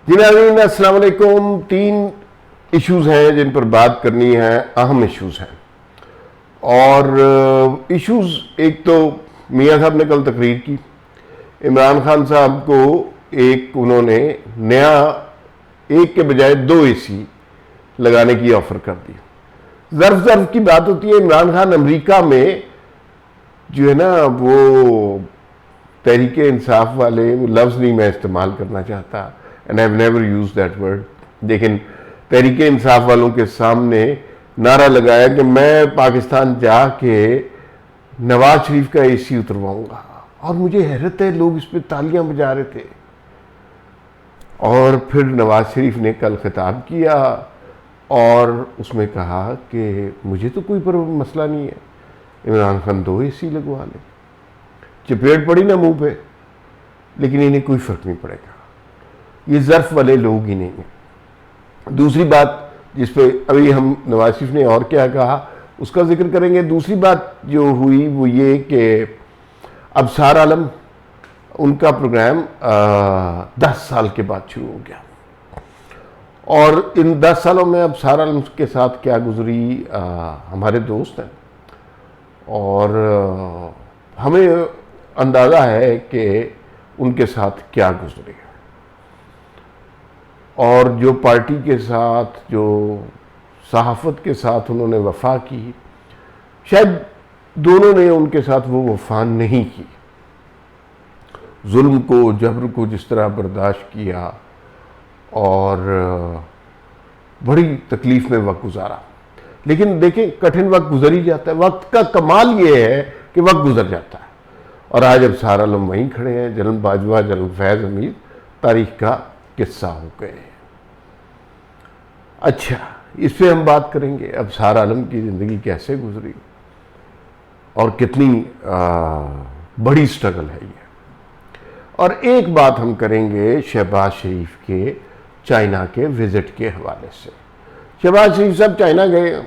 जी नाज़रीन, अस्सलाम वालेकुम। 3 इश्यूज़ हैं जिन पर बात करनी है, अहम इश्यूज़ हैं। और इश्यूज़, एक तो मियाँ साहब ने कल तकरीर की, इमरान खान साहब को एक उन्होंने नया, एक के बजाय 2 एसी लगाने की ऑफ़र कर दी। ज़र्फ की बात होती है। इमरान खान अमेरिका में जो है ना, वो तहरीक इंसाफ वाले, वो लफ्ज़ नहीं मैं इस्तेमाल करना चाहता, and I have never use that word, लेकिन तहरीक इंसाफ वालों के सामने नारा लगाया कि मैं पाकिस्तान जाके नवाज शरीफ का एसी उतरवाऊंगा। और मुझे हैरत है, लोग इस पर तालियां बजा रहे थे। और फिर नवाज शरीफ ने कल खिताब किया और उसमें कहा कि मुझे तो कोई मसला नहीं है, इमरान खान 2 एसी लगवा ले। चपेट पड़ी ना मुंह पे, लेकिन इन्हें कोई फर्क नहीं पड़ेगा। ये ज़र्फ वाले लोग ही नहीं हैं। दूसरी बात जिस पे अभी हम, नवाज शरीफ ने और क्या कहा उसका जिक्र करेंगे। दूसरी बात जो हुई वो ये कि अबसार आलम, उनका प्रोग्राम 10 साल के बाद शुरू हो गया। और इन 10 सालों में अबसार आलम के साथ क्या गुजरी, हमारे दोस्त हैं और हमें अंदाज़ा है कि उनके साथ क्या गुजरे। और जो पार्टी के साथ, जो सहाफ़त के साथ उन्होंने वफा की, शायद दोनों ने उनके साथ वो वफा नहीं की। जुल्म को, जबर को जिस तरह बर्दाश्त किया और बड़ी तकलीफ़ में वक्त गुजारा। लेकिन देखें, कठिन वक्त गुजर ही जाता है। वक्त का कमाल ये है कि वक्त गुजर जाता है। और आज अबसार आलम वहीं खड़े हैं, जनरल बाजवा, जनरल फैज़ हमीद तारीख का किस्सा हो गए हैं। अच्छा, इस पर हम बात करेंगे, अबसार आलम की ज़िंदगी कैसे गुजरी और कितनी बड़ी स्ट्रगल है ये। और एक बात हम करेंगे शहबाज शरीफ के चाइना के विज़िट के हवाले से। शहबाज शरीफ साहब चाइना गए,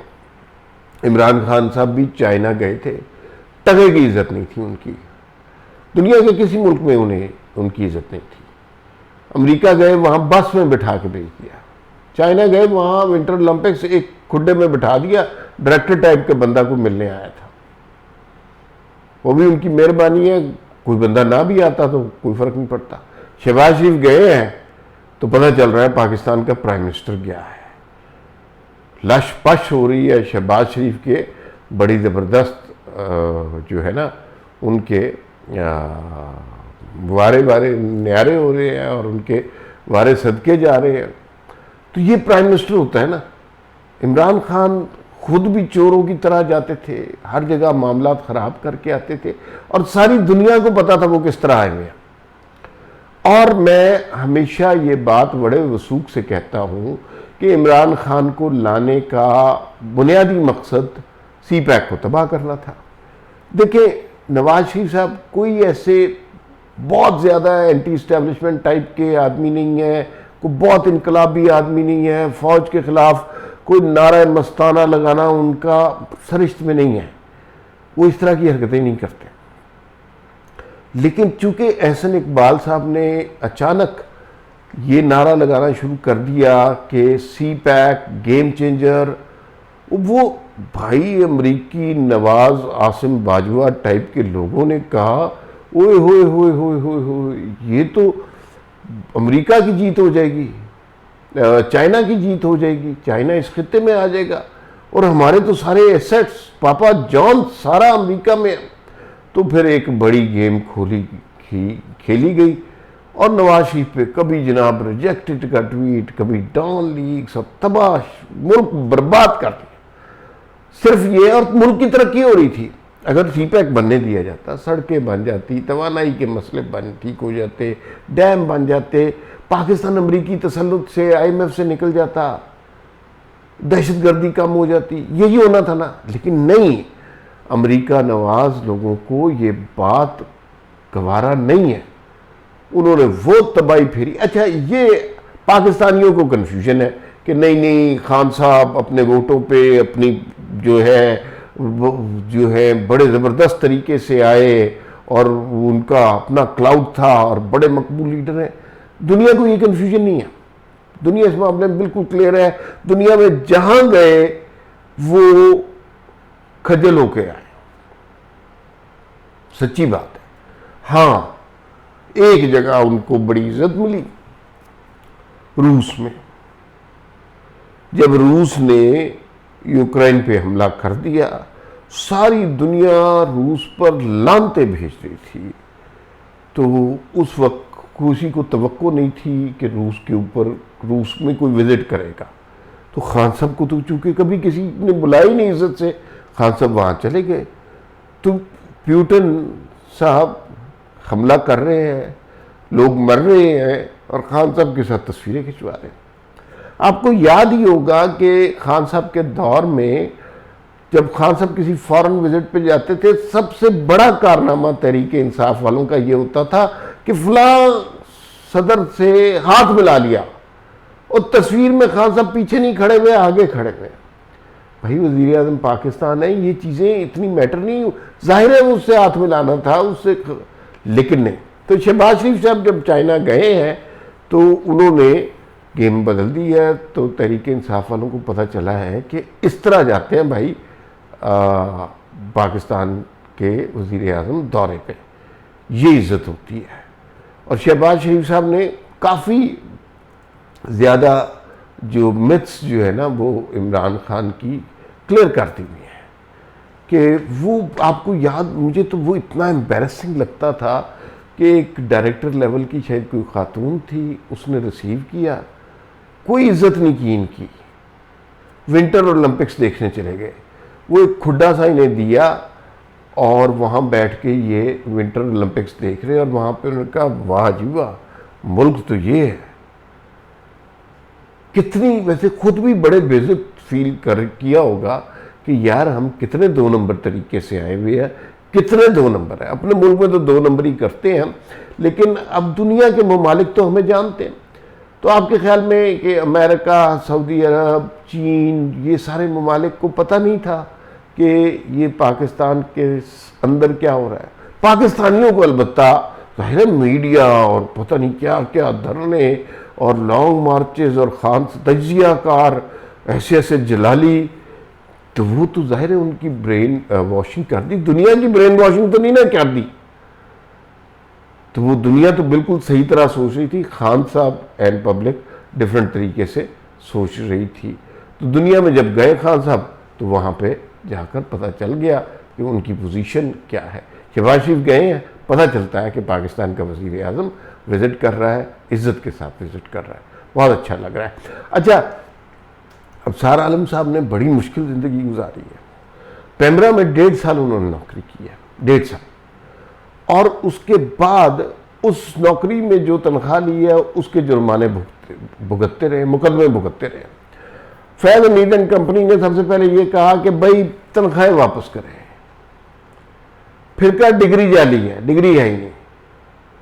इमरान खान साहब भी चाइना गए थे। टके की इज़्ज़त नहीं थी उनकी, दुनिया के किसी मुल्क में उन्हें उनकी इज़्ज़त नहीं थी। अमेरिका गए, वहाँ बस में बिठा के भेज दिया। चाइना गए, वहाँ विंटर ओलंपिक्स एक खुड्डे में बिठा दिया, डायरेक्टर टाइप के बंदा को मिलने आया था। वो भी उनकी मेहरबानी है, कोई बंदा ना भी आता तो कोई फ़र्क नहीं पड़ता। शहबाज शरीफ गए हैं तो पता चल रहा है पाकिस्तान का प्राइम मिनिस्टर गया है। लश पश हो रही है शहबाज शरीफ के, बड़ी ज़बरदस्त जो है ना उनके वारे न्यारे हो रहे हैं और उनके वारे सदके जा रहे हैं। तो ये प्राइम मिनिस्टर होता है ना। इमरान खान खुद भी चोरों की तरह जाते थे, हर जगह मामला ख़राब करके आते थे और सारी दुनिया को पता था वो किस तरह आए हुए हैं। और मैं हमेशा ये बात बड़े वसूख से कहता हूँ कि इमरान खान को लाने का बुनियादी मकसद CPAC को तबाह करना था। देखिए, नवाज शरीफ साहब कोई ऐसे बहुत ज़्यादा एंटी इस्टेब्लिशमेंट टाइप के आदमी नहीं है, कोई बहुत इनकलाबी आदमी नहीं है, फ़ौज के ख़िलाफ़ कोई नारा मस्ताना लगाना उनका सरिश्त में नहीं है। वो इस तरह की हरकतें नहीं करते। लेकिन चूंकि एहसन इकबाल साहब ने अचानक ये नारा लगाना शुरू कर दिया कि CPAC गेम चेंजर, वो भाई अमरीकी नवाज आसिम बाजवा टाइप के लोगों ने कहा, ओए होए होए होए होए होए, ये तो अमेरिका की जीत हो जाएगी, चाइना की जीत हो जाएगी, चाइना इस खित्ते में आ जाएगा और हमारे तो सारे एसेट्स, पापा जॉन सारा अमेरिका में। तो फिर एक बड़ी गेम खेली गई और नवाज शरीफ पे कभी जनाब रिजेक्टेड का ट्वीट, कभी डाउन लीग, सब तबाह, मुल्क बर्बाद कर दिया। सिर्फ ये, और मुल्क की तरक्की हो रही थी। अगर CPAC बनने दिया जाता, सड़कें बन जाती, तवानाई के मसले ठीक हो जाते, डैम बन जाते, पाकिस्तान अमरीकी तसल्लुत से, IMF से निकल जाता, दहशतगर्दी कम हो जाती, यही होना था ना। लेकिन नहीं, अमेरिका नवाज लोगों को ये बात गवारा नहीं है। उन्होंने वो तबाही फेरी। अच्छा, ये पाकिस्तानियों को कन्फ्यूजन है कि नहीं खान साहब अपने वोटों पे अपनी जो है बड़े ज़बरदस्त तरीके से आए और उनका अपना क्लाउड था और बड़े मकबूल लीडर हैं। दुनिया को ये कन्फ्यूजन नहीं है। दुनिया इस मामले में बिल्कुल क्लियर है। दुनिया में जहां गए वो खजल होके आए, सच्ची बात है। हाँ, एक जगह उनको बड़ी इज्जत मिली, रूस में। जब रूस ने यूक्रेन पे हमला कर दिया, सारी दुनिया रूस पर लानते भेज रही थी। तो उस वक्त किसी को तवक्को नहीं थी कि रूस में कोई विजिट करेगा। तो खान साहब को तो चूंकि कभी किसी ने बुलाया ही नहीं इज्जत से, खान साहब वहाँ चले गए। तो प्यूटन साहब हमला कर रहे हैं, लोग मर रहे हैं, और खान साहब के साथ तस्वीरें खिंचवा रहे हैं। आपको याद ही होगा कि खान साहब के दौर में जब खान साहब किसी फॉरेन विजिट पे जाते थे, सबसे बड़ा कारनामा तहरीक इंसाफ वालों का ये होता था कि फलां सदर से हाथ मिला लिया, और तस्वीर में खान साहब पीछे नहीं खड़े हुए, आगे खड़े हुए। भाई वज़ीर आज़म पाकिस्तान है, ये चीज़ें इतनी मैटर नहीं, जाहिर है उससे हाथ मिलाना था उससे, लेकिन नहीं। तो शहबाज शरीफ साहब जब चाइना गए हैं तो उन्होंने गेम बदल दी है। तो तहरीक इंसाफ वालों को पता चला है कि इस तरह जाते हैं भाई पाकिस्तान के वज़ीर आज़म दौरे पे, ये इज़्ज़त होती है। और शहबाज शरीफ साहब ने काफ़ी ज़्यादा जो मिथ्स जो है ना वो इमरान खान की क्लियर कर दी हुई है कि वो, आपको याद, मुझे तो वो इतना एम्बैरेसिंग लगता था कि एक डायरेक्टर लेवल की शायद कोई खातून थी, उसने रिसीव किया, कोई इज्जत नहीं की इनकी। विंटर ओलंपिक्स देखने चले गए, वो एक खुड्डा सा इन्हें दिया और वहाँ बैठ के ये विंटर ओलंपिक्स देख रहे, और वहाँ पे उन्होंने कहा वाह जी वाह, मुल्क तो ये है। कितनी, वैसे खुद भी बड़े बेइज्जत फील किया होगा कि यार हम कितने 2 नंबर तरीके से आए हुए हैं, कितने 2 नंबर है। अपने मुल्क में तो 2 नंबर ही करते हैं हम, लेकिन अब दुनिया के ममालिक तो हमें जानते हैं। तो आपके ख्याल में कि अमेरिका, सऊदी अरब, चीन, ये सारे ममालिक को पता नहीं था कि ये पाकिस्तान के अंदर क्या हो रहा है? पाकिस्तानियों को अलबत्ता ज़ाहिर है मीडिया और पता नहीं क्या क्या धरने और लॉन्ग मार्चेस और खान तजियाकार ऐसे ऐसे जलाली, तो वो तो जाहिर है उनकी ब्रेन वॉशिंग कर दी। दुनिया की ब्रेन वॉशिंग तो नहीं ना कर दी, तो वो दुनिया तो बिल्कुल सही तरह सोच रही थी, खान साहब एंड पब्लिक डिफरेंट तरीके से सोच रही थी। तो दुनिया में जब गए खान साहब तो वहाँ पे जाकर पता चल गया कि उनकी पोजीशन क्या है। शहबाज शरीफ गए हैं, पता चलता है कि पाकिस्तान का वज़ीर आज़म विज़िट कर रहा है, इज़्ज़त के साथ विज़िट कर रहा है, बहुत अच्छा लग रहा है। अच्छा, अब सार आलम साहब ने बड़ी मुश्किल ज़िंदगी गुजारी है। पैमरा में 1.5 साल उन्होंने नौकरी की है, 1.5 साल, और उसके बाद उस नौकरी में जो तनख्वाह ली है उसके जुर्माने भुगतते रहे, मुकदमे भुगतते रहे। फैज़ नीड एंड कंपनी ने सबसे पहले ये कहा कि भाई तनख्वाहें वापस करें, फिर क्या डिग्री जाली है, डिग्री है ही नहीं,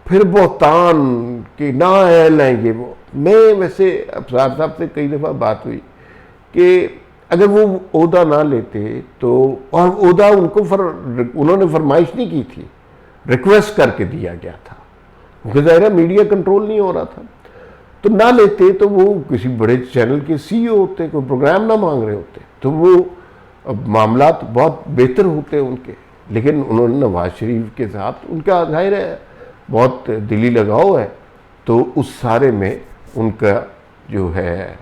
फिर बोहतान कि ना है लेंगे वो। मैं वैसे अफसार साहब से कई दफ़ा बात हुई कि अगर वो ओहदा ना लेते तो, और ओहदा उनको उन्होंने फरमाइश नहीं की थी, रिक्वेस्ट करके दिया गया था, क्योंकि ज़ाहिर है मीडिया कंट्रोल नहीं हो रहा था। तो ना लेते तो वो किसी बड़े चैनल के CEO होते, कोई प्रोग्राम ना मांग रहे होते, तो वो मामला बहुत बेहतर होते उनके। लेकिन उन्होंने नवाज शरीफ के साथ, उनका ज़ाहिर है बहुत दिली लगाव है, तो उस सारे में उनका जो है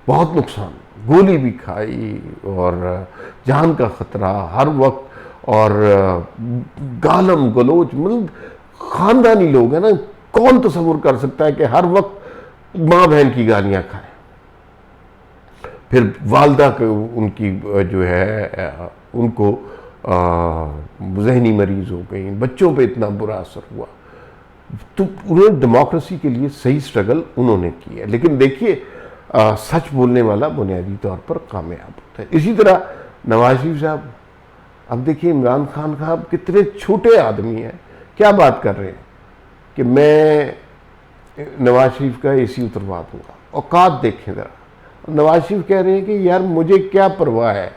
बहुत नुकसान, गोली भी खाई और जान का ख़तरा हर वक्त, और गालम गलोच, मतलब ख़ानदानी लोग हैं ना, कौन तसव्वुर कर सकता है कि हर वक्त माँ बहन की गालियाँ खाएं। फिर वालदा को उनकी जो है उनको जहनी मरीज़ हो गई, बच्चों पे इतना बुरा असर हुआ। तो उन्होंने डेमोक्रेसी के लिए सही स्ट्रगल उन्होंने की है। लेकिन देखिए, सच बोलने वाला बुनियादी तौर पर कामयाब होता है। इसी तरह नवाज शरीफ साहब, अब देखिए इमरान खान साहब कितने छोटे आदमी हैं, क्या बात कर रहे हैं कि मैं नवाज शरीफ का AC उतरवा दूंगा। औकात देखें ज़रा, नवाज शरीफ कह रहे हैं कि यार मुझे क्या परवाह है,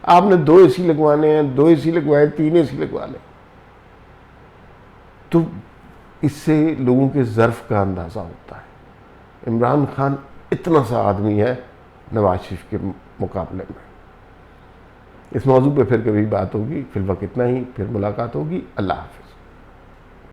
आपने 2 AC लगवाने हैं, 2 AC लगवाए, 3 AC लगवा लें। तो इससे लोगों के ज़र्फ़ का अंदाज़ा होता है। इमरान खान इतना सा आदमी है नवाज शरीफ के मुकाबले में। इस मौजू पे फिर कभी बात होगी, फिर वक्त इतना ही, फिर मुलाकात होगी। अल्लाह हाफ़िज़।